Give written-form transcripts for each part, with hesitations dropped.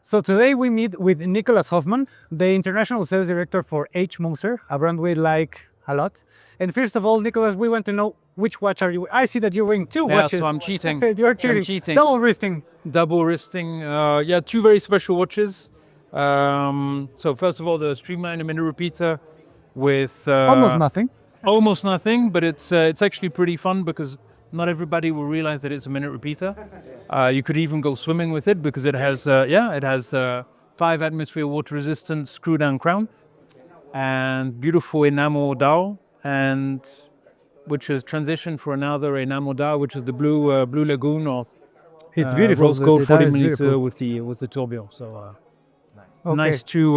So today we meet with Nicholas Hoffman, the international sales director for H Moser, a brand we like a lot. And first of all, Nicholas, we want to know which watch are you? I see that you're wearing two watches. So I'm cheating. You're cheating. I'm cheating. Double wristing. Double wristing. Yeah, two very special watches. So first of all, the Streamline minute repeater with Almost nothing. Almost nothing, but it's actually pretty fun because not everybody will realize that it's a minute repeater. You could even go swimming with it because it has 5 atmosphere water resistant screw down crown and beautiful enamel dial, and which is transitioned for another enamel dial, which is the blue lagoon or It's beautiful. rose gold The 40 dial is millimeter beautiful. with the tourbillon. So Okay. nice two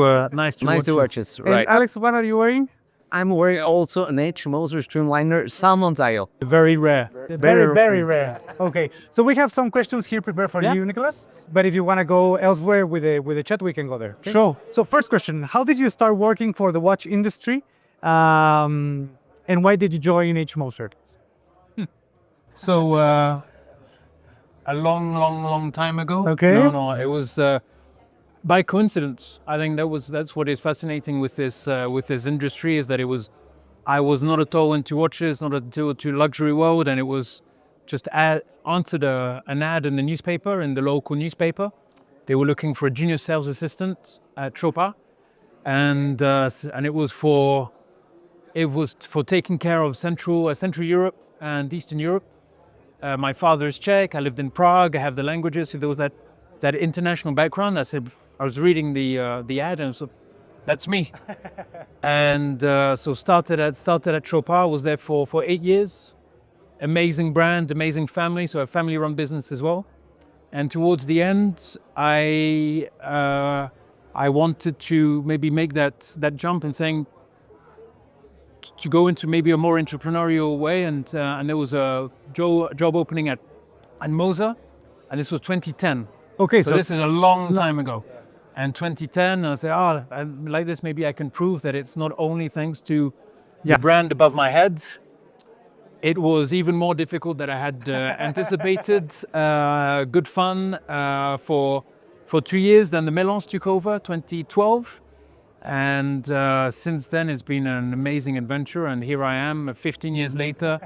watches, And right? Alex, what are you wearing? I'm wearing also an H Moser Streamliner salmon dial. Very rare. Very rare. Okay, so we have some questions here prepared for Yeah. you, Nicholas. But if you want to go elsewhere with the chat, we can go there. Okay? Sure. So first question: how did you start working for the watch industry, and why did you join H Moser? So a long time ago. Okay. No, it was by coincidence. I think that's what is fascinating with this industry, is that I was not at all into watches, not into luxury world, and it was just answered an ad in the newspaper, in the local newspaper. They were looking for a junior sales assistant at Chopin, and it was for taking care of Central Europe and Eastern Europe. My father is Czech. I lived in Prague. I have the languages, so there was that international background. I was reading the ad, and so that's me. And so started at Chopin. Was there for 8 years. Amazing brand, amazing family. So a family-run business as well. And towards the end, I wanted to maybe make that jump and saying to go into maybe a more entrepreneurial way. And there was a job opening at Moser, and this was 2010. Okay, So this is a long time ago. And 2010, I said, like this, maybe I can prove that it's not only thanks to the brand above my head. It was even more difficult than I had anticipated. Good fun for 2 years. Then the Melons took over, 2012. And since then, it's been an amazing adventure. And here I am, 15 years later,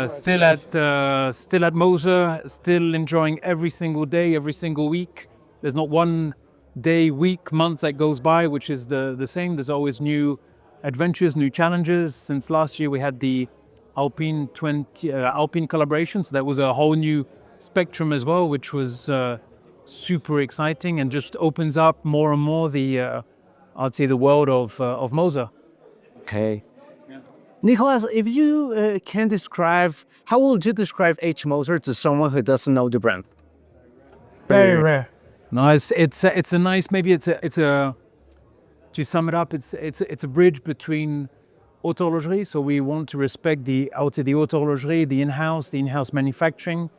still at Moser, still enjoying every single day, every single week. There's not one day, week, month that goes by which is the same. There's always new adventures, new challenges. Since last year we had the Alpine collaboration, so that was a whole new spectrum as well, which was super exciting and just opens up more and more the world of Moser. Okay. Nicholas, if you can describe, how would you describe H Moser to someone who doesn't know the brand? very rare. No, it's a nice, maybe it's a to sum it up, it's a bridge between horlogerie. So we want to respect the horlogerie, the in-house manufacturing,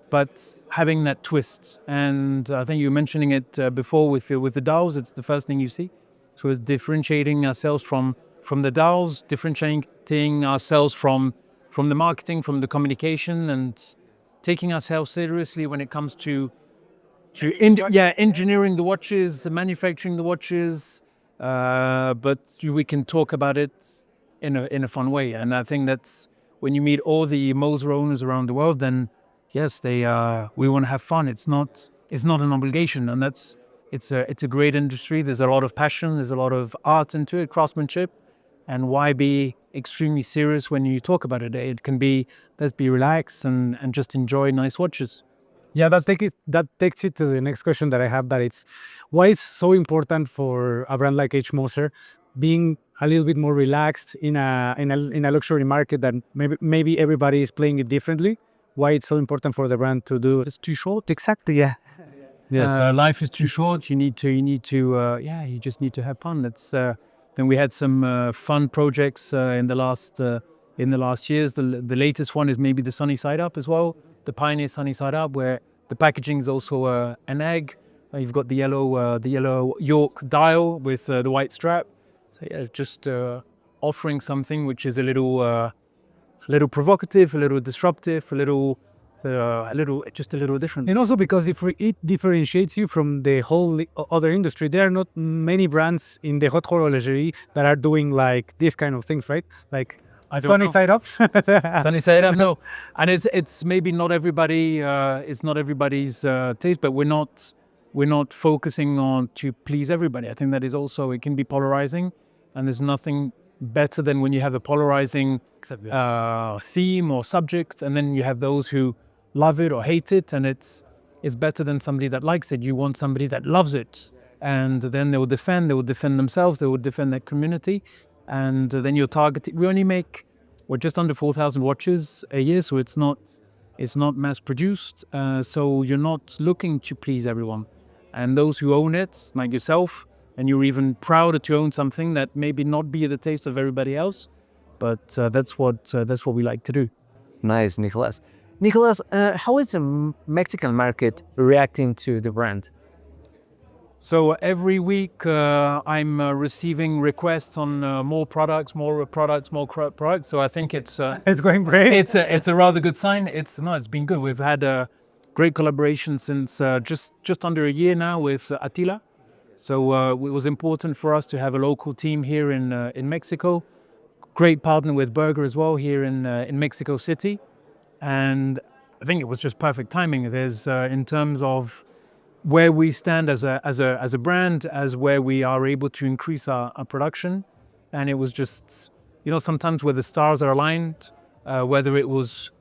but having that twist. And I think you were mentioning it before with the dials. It's the first thing you see. So it's differentiating ourselves from the dials, differentiating ourselves from the marketing, from the communication, and taking ourselves seriously when it comes to engineering the watches, manufacturing the watches, but we can talk about it in a fun way. And I think that's when you meet all the Moser owners around the world, then yes, we want to have fun. It's not an obligation, and it's a great industry. There's a lot of passion, there's a lot of art into it, craftsmanship, and why be extremely serious when you talk about it? It can be, let's be relaxed and just enjoy nice watches. Yeah, that takes it to the next question that I have. That it's why it's so important for a brand like H Moser being a little bit more relaxed in a luxury market that maybe everybody is playing it differently. Why it's so important for the brand to do? It's too short. Exactly. Yeah. Yes, life is too short. You just need to have fun. Then we had some fun projects in the last years. The latest one is maybe the Sunny Side Up as well. The Pioneer Sunny Side Up, where the packaging is also an egg. You've got the yellow York dial with the white strap. So yeah, just offering something which is a little provocative, a little disruptive, a little just a little different. And also because it differentiates you from the whole other industry. There are not many brands in the haute horlogerie that are doing like this kind of things, right? Like I don't sunny know. side up. Sunny side up, no. And it's maybe not everybody. It's not everybody's taste, but we're not focusing on to please everybody. I think that is also, it can be polarizing, and there's nothing better than when you have a polarizing theme or subject, and then you have those who love it or hate it, and it's better than somebody that likes it. You want somebody that loves it, and then they will defend themselves, they will defend their community, and then you're targeting. We're just under 4,000 watches a year, so it's not mass produced, so you're not looking to please everyone. And those who own it, like yourself, and you're even prouder to own something that maybe not be the taste of everybody else, but that's what we like to do. Nice, Nicholas. Nicholas, how is the Mexican market reacting to the brand? So every week I'm receiving requests on more products. So I think it's going great. it's a rather good sign. It's been good. We've had a great collaboration since just under a year now with Attila. So it was important for us to have a local team here in Mexico. Great partner with Burger as well here in Mexico City, and I think it was just perfect timing. There's in terms of where we stand as a brand, as where we are able to increase our production, and it was just, sometimes where the stars are aligned, whether it was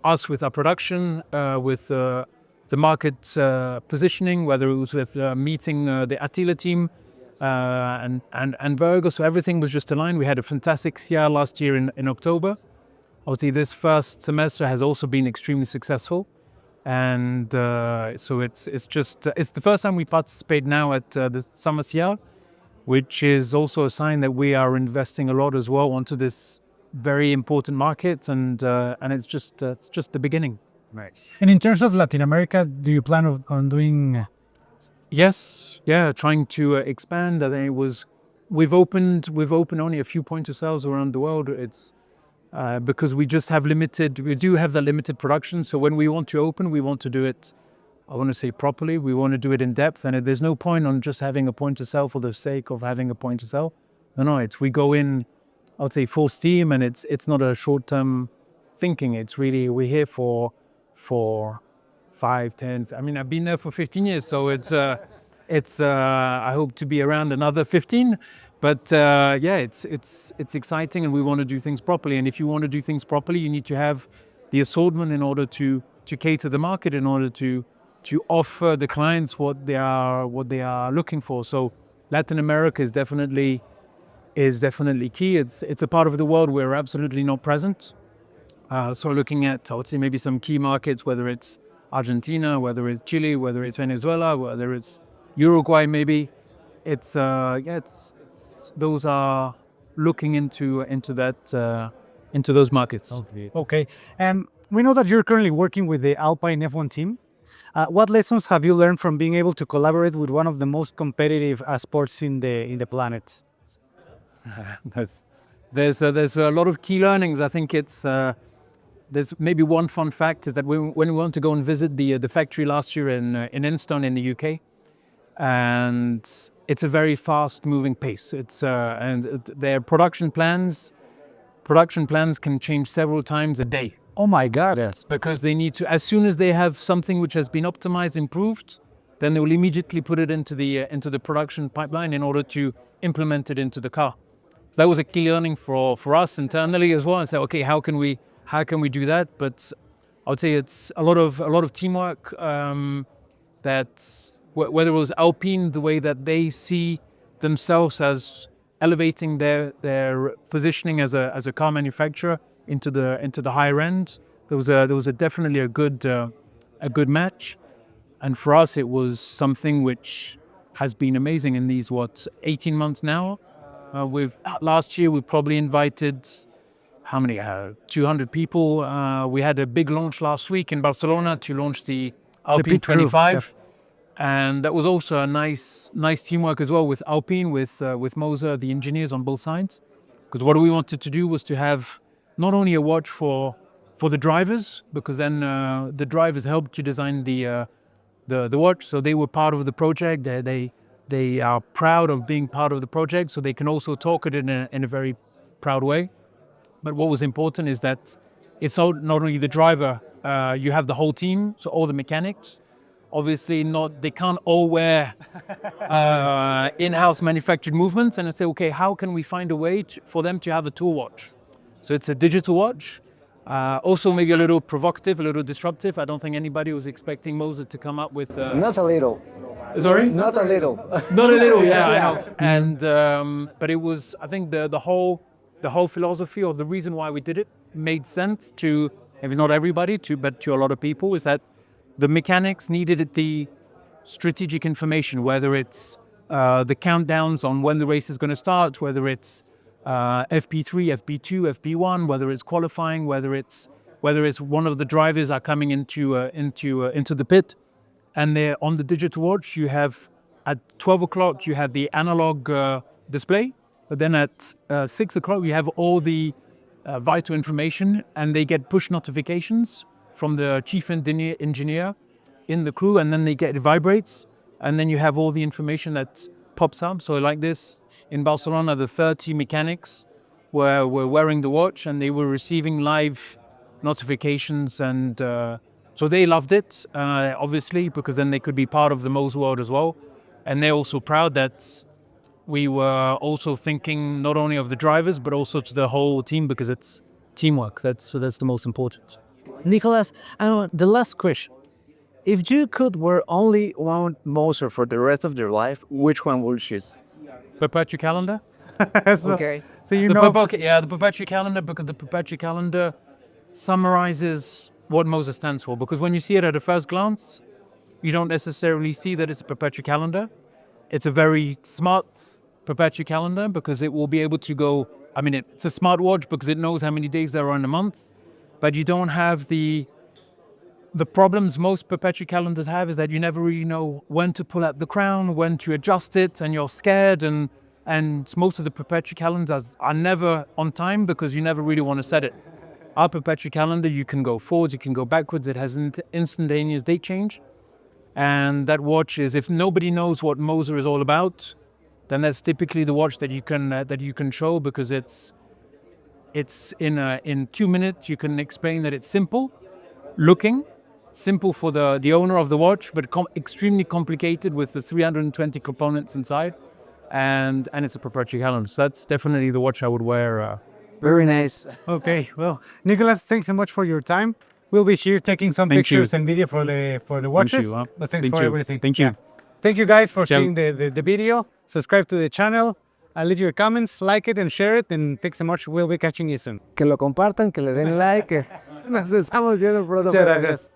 us with our production, with the market positioning, whether it was with meeting the Attila team and Burger, so everything was just aligned. We had a fantastic year last year in October. Obviously, this first semester has also been extremely successful. And so it's the first time we participate now at the Summer Sierra, which is also a sign that we are investing a lot as well onto this very important market, and it's just the beginning. Nice. And in terms of Latin America, do you plan on doing? Yes, yeah, trying to expand. I think we've opened only a few point of sales around the world. It's because we do have the limited production. So when we want to open, we want to do it, I want to say properly, we want to do it in depth. And there's no point on just having a point of sale for the sake of having a point of sale. No, we go in, I would say full steam, and it's not a short-term thinking. It's really, we're here for 5, 10, I mean, I've been there for 15 years. So it's I hope to be around another 15. But yeah, it's exciting, and we want to do things properly. And if you want to do things properly, you need to have the assortment in order to cater the market, in order to offer the clients what they are looking for. So Latin America is definitely key. It's a part of the world where we're absolutely not present. So looking at, I would say, maybe some key markets, whether it's Argentina, whether it's Chile, whether it's Venezuela, whether it's Uruguay, maybe it's those are looking into those markets. Okay. We know that you're currently working with the Alpine F1 team. What lessons have you learned from being able to collaborate with one of the most competitive sports in the planet? There's a lot of key learnings. I think there's maybe one fun fact is that when we want to go and visit the factory last year in Enstone in the UK, and it's a very fast moving pace. And their production plans can change several times a day. Oh my God, yes. Because they need to, as soon as they have something which has been optimized, improved, then they will immediately put it into the production pipeline in order to implement it into the car. So that was a key learning for us internally as well. And say, okay, how can we do that? But I would say it's a lot of teamwork. That whether it was Alpine, the way that they see themselves as elevating their positioning as a car manufacturer into the higher end, there was definitely a good match, and for us it was something which has been amazing in these 18 months now. Last year we probably invited how many 200 people. We had a big launch last week in Barcelona to launch the Alpine 25. And that was also a nice teamwork as well with Alpine, with Moser, the engineers on both sides. Because what we wanted to do was to have not only a watch for for the drivers, because then the drivers helped to design the watch, so they were part of the project. They are proud of being part of the project, so they can also talk it in a very proud way. But what was important is that it's not only the driver, you have the whole team, so all the mechanics. Obviously, they can't all wear in-house manufactured movements. And I say, okay, how can we find a way for them to have a tool watch? So it's a digital watch. Also maybe a little provocative, a little disruptive. I don't think anybody was expecting Moser to come up with... Not a little. Sorry? Not a little. Not a little, yeah, I know. And but it was, I think the whole philosophy, or the reason why we did it, made sense to, maybe not everybody, but to a lot of people, is that the mechanics needed the strategic information, whether it's the countdowns on when the race is going to start, whether it's FP3, FP2, FP1, whether it's qualifying, whether it's one of the drivers are coming into the pit. And there on the digital watch, you have at 12 o'clock, you have the analog display, but then at 6 o'clock, you have all the vital information, and they get push notifications from the chief engineer in the crew, and then it vibrates, and then you have all the information that pops up. So like this, in Barcelona, the 30 mechanics were wearing the watch, and they were receiving live notifications, and so they loved it, obviously, because then they could be part of the Moser world as well. And they're also proud that we were also thinking not only of the drivers, but also to the whole team, because it's teamwork. That's the most important. Nicholas, the last question. If you could wear only one Moser for the rest of your life, which one would you choose? Perpetual calendar? Okay. So you The know, perpetual calendar, because the perpetual calendar summarizes what Moser stands for. Because when you see it at a first glance, you don't necessarily see that it's a perpetual calendar. It's a very smart perpetual calendar, because it will be able to go, I mean, it's a smart watch because it knows how many days there are in a month, but you don't have the problems most perpetual calendars have, is that you never really know when to pull out the crown, when to adjust it, and you're scared, and most of the perpetual calendars are never on time because you never really want to set it. Our perpetual calendar, you can go forwards, you can go backwards, it has an instantaneous date change. And that watch is, if nobody knows what Moser is all about, then that's typically the watch that you can show, because it's in 2 minutes you can explain that it's simple looking, simple for the owner of the watch, but extremely complicated with the 320 components inside, and it's a perpetual calendar. So that's definitely the watch I would wear. Very nice. okay. Well, Nicholas, thanks so much for your time. We'll be here taking some Thank pictures you. and video for the watches. you, But thanks Thank for you. everything. Thank you. Yeah. Thank you guys for Ciao. seeing the video. Subscribe to the channel. Leave your comments, like it, and share it. And thanks so much. We'll be catching you soon. Que lo compartan, que le den like. Nos estamos viendo pronto. Muchas gracias.